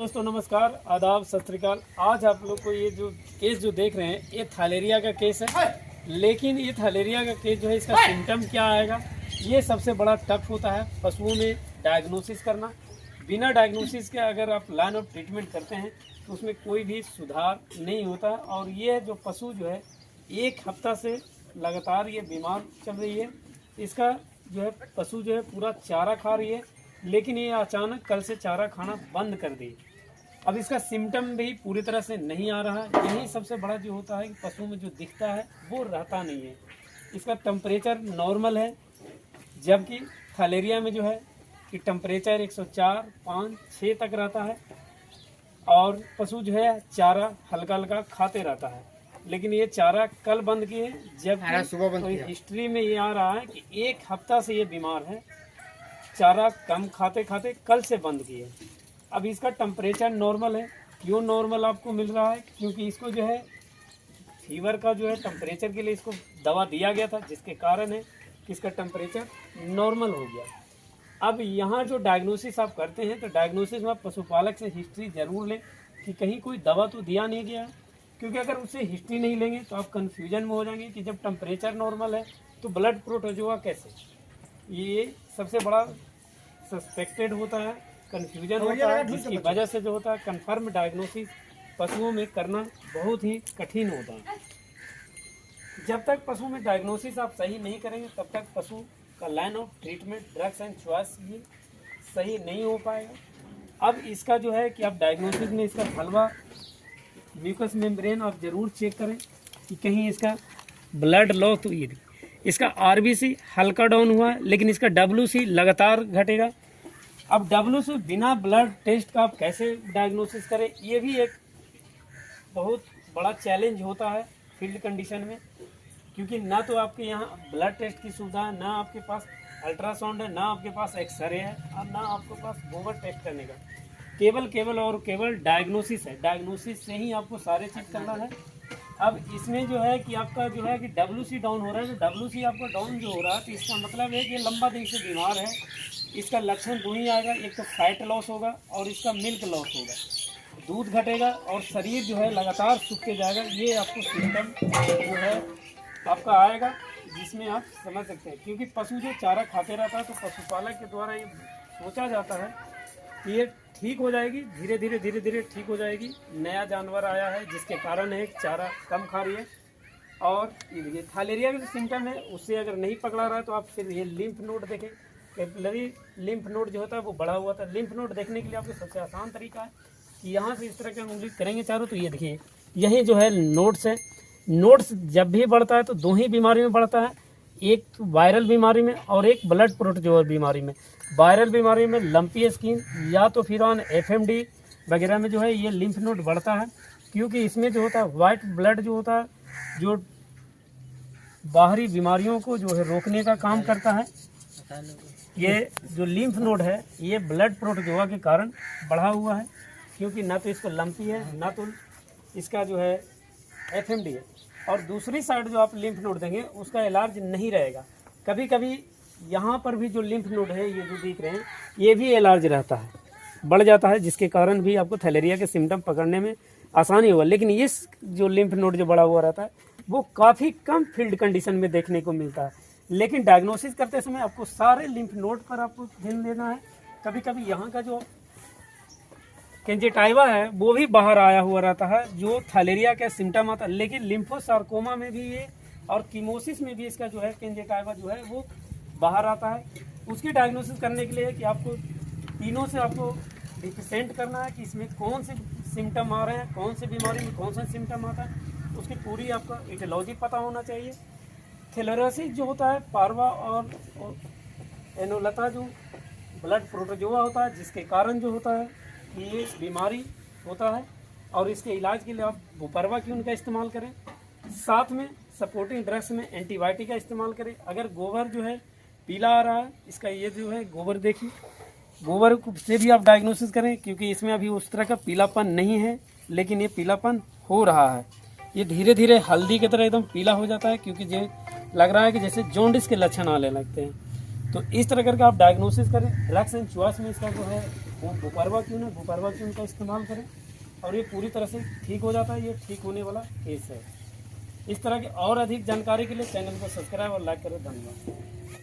दोस्तों नमस्कार, आदाब, सत श्री अकाल। आज आप लोग को ये जो केस जो देख रहे हैं ये थायलेरिया का केस है। लेकिन ये थायलेरिया का केस जो है इसका सिम्टम क्या आएगा, ये सबसे बड़ा टफ होता है पशुओं में डायग्नोसिस करना। बिना डायग्नोसिस के अगर आप लाइन ऑफ ट्रीटमेंट करते हैं तो उसमें कोई भी सुधार नहीं होता। और ये जो पशु जो है एक हफ्ता से लगातार ये बीमार चल रही है। इसका जो है पशु जो है पूरा चारा खा रही है, लेकिन ये अचानक कल से चारा खाना बंद कर दी। अब इसका सिम्टम भी पूरी तरह से नहीं आ रहा है। यही सबसे बड़ा जो होता है कि पशु में जो दिखता है वो रहता नहीं है। इसका टेम्परेचर नॉर्मल है, जबकि थायलेरिया में जो है कि टेम्परेचर 104, 5, 6 तक रहता है। और पशु जो है चारा हल्का हल्का खाते रहता है, लेकिन ये चारा कल बंद किए, जबकि तो हिस्ट्री में ये आ रहा है कि एक हफ्ता से ये बीमार है, चारा कम खाते खाते कल से बंद किए। अब इसका टेम्परेचर नॉर्मल है। क्यों नॉर्मल आपको मिल रहा है? क्योंकि इसको जो है फीवर का जो है टेम्परेचर के लिए इसको दवा दिया गया था, जिसके कारण है कि इसका टेम्परेचर नॉर्मल हो गया। अब यहाँ जो डायग्नोसिस आप करते हैं तो डायग्नोसिस में आप पशुपालक से हिस्ट्री जरूर लें कि कहीं कोई दवा तो दिया नहीं गया, क्योंकि अगर उससे हिस्ट्री नहीं लेंगे तो आप कन्फ्यूजन में हो जाएंगे कि जब टेम्परेचर नॉर्मल है तो ब्लड प्रोटोजोआ कैसे। ये सबसे बड़ा सस्पेक्टेड होता है, कन्फ्यूजन होता है, जिसकी वजह से जो होता है कंफर्म डायग्नोसिस पशुओं में करना बहुत ही कठिन होता है। जब तक पशु में डायग्नोसिस आप सही नहीं करेंगे तब तक पशु का line of treatment drugs and choice भी सही नहीं हो पाएगा। अब इसका जो है कि आप डायग्नोसिस में इसका हलवा म्यूकस मेम्ब्रेन आप जरूर चेक करें कि कहीं इसका ब्लड लॉस तो ये इसका आरबीसी हल्का डाउन हुआ है, लेकिन इसका डब्ल्यूसी लगातार घटेगा। अब डब्ल्यूसी बिना ब्लड टेस्ट का आप कैसे डायग्नोसिस करें, ये भी एक बहुत बड़ा चैलेंज होता है फील्ड कंडीशन में, क्योंकि ना तो आपके यहाँ ब्लड टेस्ट की सुविधा है, ना आपके पास अल्ट्रासाउंड है, ना आपके पास एक्सरे है, और ना आपके पास गोबर टेस्ट करने का। केवल डायग्नोसिस है। डायग्नोसिस से ही आपको सारे चीज़ करना है। अब इसमें जो है कि आपका जो है कि डब्ल्यूसी डाउन हो रहा है, तो डब्ल्यूसी आपका डाउन जो हो रहा है तो इसका मतलब है कि ये लंबा दिन से बीमार है। इसका लक्षण दो ही आएगा, एक तो फैट लॉस होगा और इसका मिल्क लॉस होगा, दूध घटेगा और शरीर जो है लगातार सूखते जाएगा। ये आपको सिम्टम जो है आपका आएगा, जिसमें आप समझ सकते हैं। क्योंकि पशु जो चारा खाते रहता है तो पशुपालक के द्वारा ये सोचा जाता है कि ये ठीक हो जाएगी, धीरे धीरे ठीक हो जाएगी। नया जानवर आया है जिसके कारण है चारा कम खा रही है। और ये थायलेरिया के जो सिम्टम है उससे अगर नहीं पकड़ा रहा है तो आप फिर ये लिम्फ नोड देखें। कैपिलरी लिम्फ नोड जो होता है वो बढ़ा हुआ था। लिम्फ नोड देखने के लिए आपको सबसे आसान तरीका है कि यहाँ से इस तरह के उंगली करेंगे चारों, तो ये देखिए यही जो है नोड्स है। नोड्स जब भी बढ़ता है तो दो ही बीमारी में बढ़ता है, एक वायरल बीमारी में और एक ब्लड प्रोटोजोआ बीमारी में। वायरल बीमारी में लंपी स्किन या तो फिर ऑन एफएमडी वगैरह में जो है ये लिम्फ नोड बढ़ता है, क्योंकि इसमें जो होता है वाइट ब्लड जो होता है जो बाहरी बीमारियों को जो है रोकने का काम करता है। ये जो लिम्फ नोड है ये ब्लड प्रोटोजोआ के कारण बढ़ा हुआ है, क्योंकि ना तो इसको लंपी है ना तो इसका जो है एफएमडी है। और दूसरी साइड जो आप लिम्फ नोड देंगे उसका इलाज नहीं रहेगा। कभी कभी यहाँ पर भी जो लिम्फ नोड है ये जो दिख रहे हैं ये भी इलाज रहता है, बढ़ जाता है, जिसके कारण भी आपको थायलेरिया के सिम्टम पकड़ने में आसानी होगा। लेकिन इस जो लिम्फ नोड जो बड़ा हुआ रहता है वो काफ़ी कम फील्ड कंडीशन में देखने को मिलता है। लेकिन डायग्नोसिस करते समय आपको सारे लिम्फ नोड पर आपको ध्यान देना है। कभी कभी यहाँ का जो कंजक्टिवा है वो भी बाहर आया हुआ रहता है, जो थायलेरिया का सिम्टम आता है। लेकिन लिम्फोसार्कोमा में भी ये और कीमोसिस में भी इसका जो है कंजक्टिवा जो है वो बाहर आता है। उसकी डायग्नोसिस करने के लिए कि आपको तीनों से आपको रिप्रेजेंट करना है कि इसमें कौन से सिम्टम आ रहे हैं, कौन से बीमारी में कौन सा सिम्टम आता है, उसकी पूरी आपका इटियोलॉजी पता होना चाहिए। थैलेरोसिस जो होता है पार्वा और एनोलता जो ब्लड प्रोटोजोआ होता है, जिसके कारण जो होता है ये बीमारी होता है। और इसके इलाज के लिए आप बुपरवा की उनका इस्तेमाल करें, साथ में सपोर्टिंग ड्रग्स में एंटीबायोटिक का इस्तेमाल करें। अगर गोबर जो है पीला आ रहा है, इसका ये जो है गोबर देखिए, गोबर से भी आप डायग्नोसिस करें, क्योंकि इसमें अभी उस तरह का पीलापन नहीं है, लेकिन ये पीलापन हो रहा है। ये धीरे धीरे हल्दी की तरह एकदम पीला हो जाता है, क्योंकि जो लग रहा है कि जैसे जॉन्डिस के लक्षण आने लगते हैं। तो इस तरह करके आप डायग्नोसिस करें। ड्रग्स एंड चॉइस में इसका जो है वो बुपरवा क्यून है, बुपरवा क्यून का इस्तेमाल करें और ये पूरी तरह से ठीक हो जाता है। ये ठीक होने वाला केस है। इस तरह की और अधिक जानकारी के लिए चैनल को सब्सक्राइब और लाइक करें। धन्यवाद।